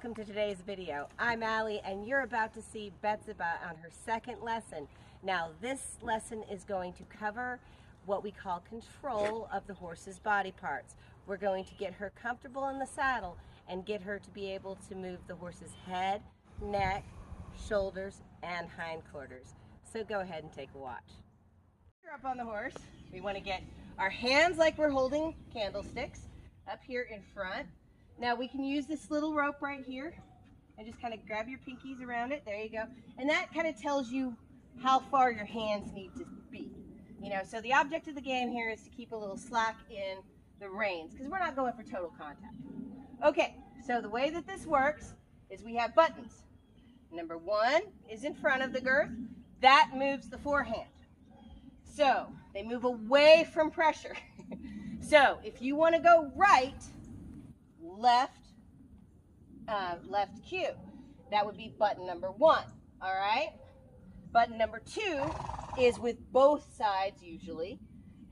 Welcome to today's video. I'm Allie and you're about to see Betseba on her second lesson. Now this lesson is going to cover what we call control of the horse's body parts. We're going to get her comfortable in the saddle and get her to be able to move the horse's head, neck, shoulders, and hindquarters. So go ahead and take a watch. You're up on the horse. We want to get our hands like we're holding candlesticks up here in front. Now we can use this little rope right here and just kind of grab your pinkies around it. There you go. And that kind of tells you how far your hands need to be. You know, so the object of the game here is to keep a little slack in the reins because we're not going for total contact. Okay, so the way that this works is we have buttons. Number one is in front of the girth. That moves the forehand. So they move away from pressure. So if you want to go right, left cue. That would be button number one, all right? Button number two is with both sides usually,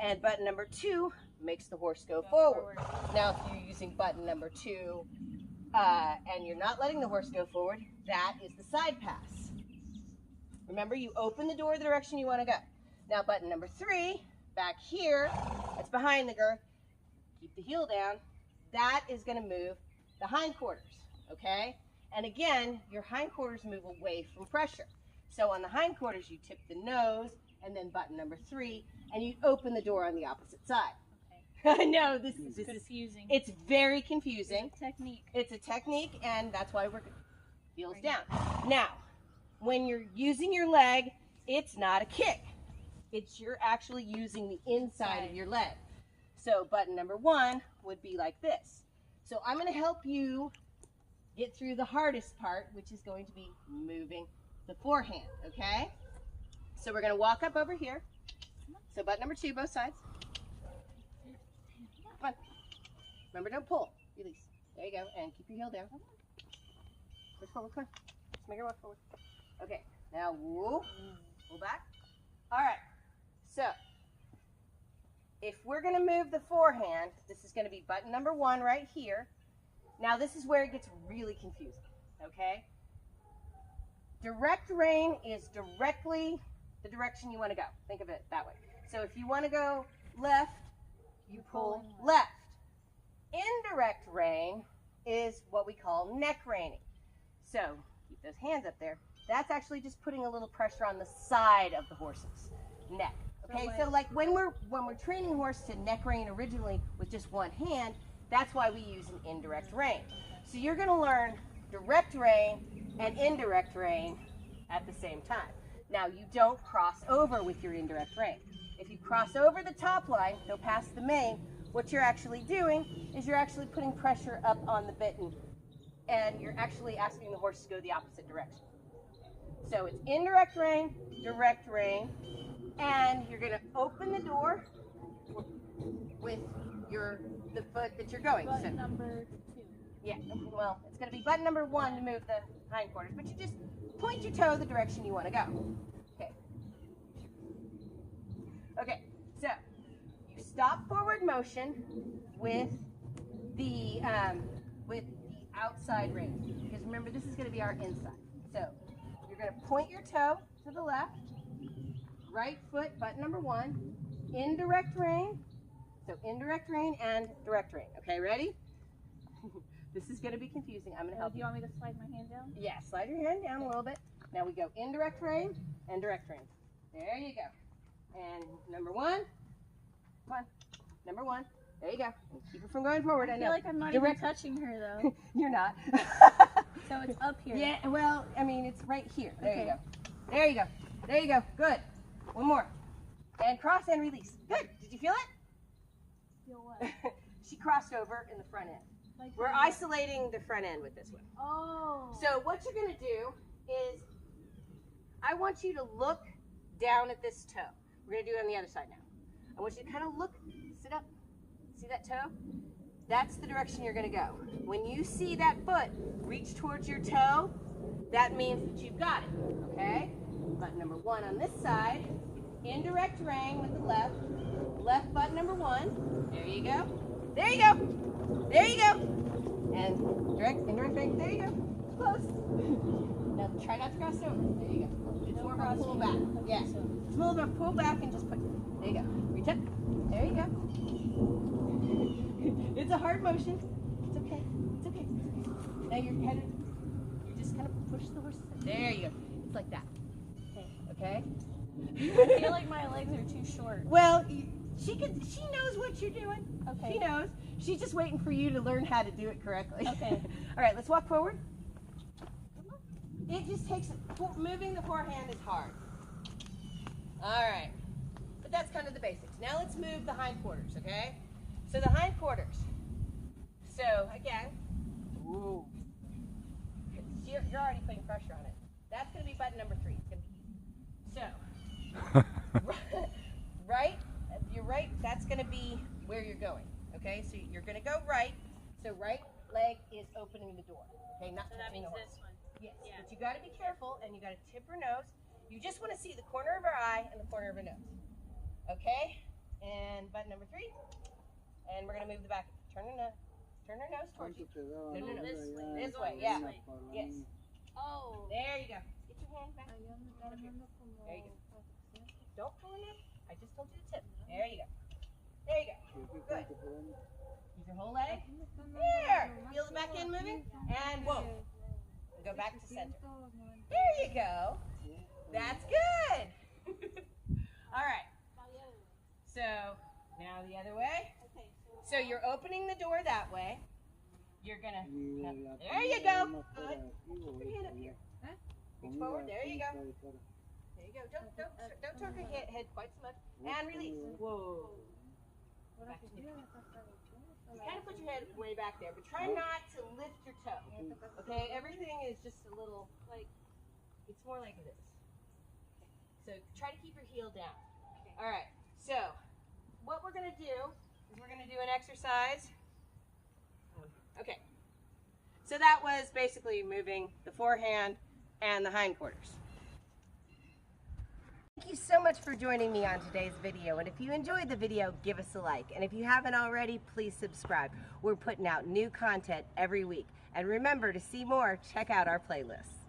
and button number two makes the horse go forward. Now if you're using button number two and you're not letting the horse go forward, that is the side pass. Remember, you open the door the direction you want to go. Now button number three, back here, it's behind the girth, keep the heel down. That is going to move the hindquarters, okay? And again, your hindquarters move away from pressure. So on the hindquarters, you tip the nose, and then button number three, and you open the door on the opposite side. Okay. I know, this is confusing. It's very confusing. It's a technique. It's a technique, and that's why we're heels down. Now, when you're using your leg, it's not a kick. You're actually using the inside of your leg. So button number one would be like this. So I'm going to help you get through the hardest part, which is going to be moving the forehand, okay? So we're going to walk up over here. So button number two, both sides. Come on. Remember, don't pull. Release. There you go. And keep your heel down. Push forward, come on. Just make her walk forward. Okay. Now, whoop. Pull back. All right. So if we're going to move the forehand, this is going to be button number one right here. Now this is where it gets really confusing, okay? Direct rein is directly the direction you want to go. Think of it that way. So if you want to go left, you pull left. Indirect rein is what we call neck reining. So keep those hands up there. That's actually just putting a little pressure on the side of the horse's neck. Okay, so like when we're training horse to neck rein originally with just one hand, that's why we use an indirect rein. So you're going to learn direct rein and indirect rein at the same time. Now you don't cross over with your indirect rein. If you cross over the top line, go past the mane, what you're actually doing is you're actually putting pressure up on the bitten and you're actually asking the horse to go the opposite direction. So it's indirect rein, direct rein, and you're going to open the door with the foot that you're going. Button number two. Yeah, well, it's going to be button number one to move the hindquarters, but you just point your toe the direction you want to go. Okay. Okay, so you stop forward motion with the outside rein, because remember, this is going to be our inside. So you're going to point your toe to the left. Right foot, button number one, indirect rein. So indirect rein and direct rein. Okay, ready? This is going to be confusing. I'm going to help you. Do you want me to slide my hand down? Yeah, slide your hand down a little bit. Now we go indirect rein and direct rein. There you go. And number one. Come on. Number one. There you go. And keep it from going forward. I feel like I'm not even touching her though. You're not. So it's up here. Yeah, well, I mean, it's right here. There you go. There you go. There you go. Good. One more. And cross and release. Good. Did you feel it? Feel what? She crossed over in the front end. Like we're isolating the front end with this one. Oh. So what you're going to do is I want you to look down at this toe. We're going to do it on the other side now. I want you to kind of look, sit up. See that toe? That's the direction you're going to go. When you see that foot reach towards your toe, that means that you've got it. Okay? Button number one on this side, indirect rein with the left, left button number one, there you go, there you go, there you go, and direct, indirect rein, there you go, across. Now try not to cross over. There you go. It's more of a pull back. Yeah. It's more of a pull back and just put. There you go. Reach up. There you go. It's a hard motion. It's okay. It's okay. Now you're headed. You just kind of push the horse. There you go. It's like that. Okay. I feel like my legs are too short. Well, she knows what you're doing. Okay. She knows. She's just waiting for you to learn how to do it correctly. Okay. All right, let's walk forward. It just takes, moving the forehand is hard. All right. But that's kind of the basics. Now let's move the hindquarters, okay? So the hindquarters. So again, ooh. You're already putting pressure on it. That's going to be button number 3. It's going to be easy. So, right, you're right, that's going to be where you're going, okay? So you're going to go right. So right leg is opening the door, okay? Not So that touching means the horse. this one. Yes, Yeah. but you got to be careful and you got to tip her nose. You just want to see the corner of her eye and the corner of her nose. Okay? And button number 3. And we're going to move the back. Turn her nose towards you. No. This way, yeah. Yes. Oh. There you go. Get your hand back. There you go. Don't pull enough. I just told you to tip. There you go. There you go. Good. Use your whole leg. There. Feel the back end moving. And whoa. Go back to center. There you go. That's good. All right. So now the other way. So you're opening the door that way. You're gonna. There you go. Good. Put your hand up here. Reach forward. There you go. There you go. Don't turn your head quite so much. And release. Whoa. Back to neutral. You kind of put your head way back there, but try not to lift your toe. Okay, everything is just a little like, it's more like this. So try to keep your heel down. All right, so what we're going to do is we're going to do an exercise. Okay, so that was basically moving the forehand and the hindquarters. Thank you so much for joining me on today's video, and if you enjoyed the video, give us a like, and if you haven't already, please subscribe. We're putting out new content every week, and remember, to see more, check out our playlist.